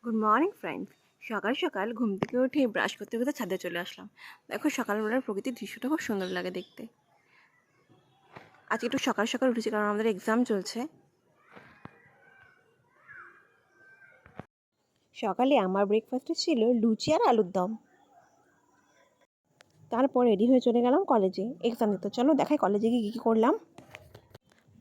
Good morning friends. সকাল সকাল ঘুম থেকে উঠে ব্রাশ করতে করতে ছাদে চলে আসলাম। দেখো সকালবেলার প্রকৃতির দৃশ্যটা খুব সুন্দর লাগে দেখতে। আজকে একটু সকাল সকাল উঠেছি কারণ আমাদের এক্সাম চলছে। সকালে আমার ব্রেকফাস্টে ছিল লুচি আর আলুর দম। তারপর রেডি হয়ে চলে গেলাম কলেজে এক্সাম দিতে। চলো দেখাই কলেজে গিয়ে কী করলাম।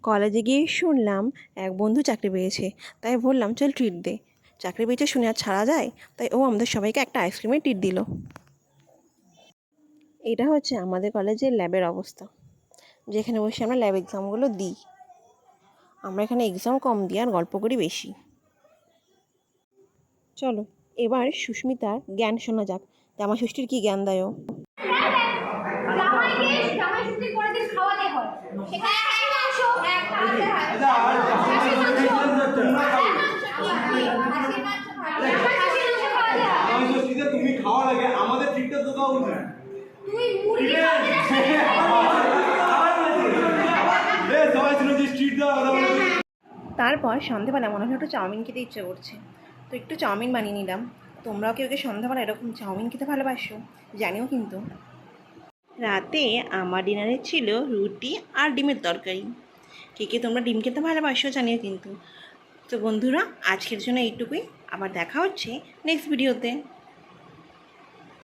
কলেজে গিয়ে শুনলাম এক বন্ধু চাকরি পেয়েছে, তাই বললাম চল ট্রিট দে। চাকরি পেয়েছে শুনে আর ছাড়া যায়, তাই ও আমাদের সবাইকে একটা আইসক্রিমের ট্রিট দিল। এটা হচ্ছে আমাদের কলেজের ল্যাবের অবস্থা, যেখানে বসে আমরা ল্যাব এক্সামগুলো দিই। আমরা এখানে এক্সাম কম দিই আর গল্প করি বেশি। চলো এবার সুস্মিতার জ্ঞান শোনা যাক। জামা ষষ্ঠীর কী জ্ঞান দেয় ও। তুমি খাওয়ার আগে আমাদের ঠিকঠাক তো দাও না। তারপর সন্ধ্যেবেলা মনে হলো একটু চাউমিন খেতে ইচ্ছে করছে, তো একটু চাউমিন বানিয়ে নিলাম। তোমরাও কেউ সন্ধ্যাবেলা এরকম চাউমিন খেতে ভালোবাসো জানিও কিন্তু। রাতে আমার ডিনারে ছিল রুটি আর ডিমের তরকারি। কে তোমরা ডিম খেতে ভালোবাসো জানিও কিন্তু। তো বন্ধুরা, আজকের জন্য এইটুকুই। আবার দেখা হচ্ছে নেক্সট ভিডিওতে।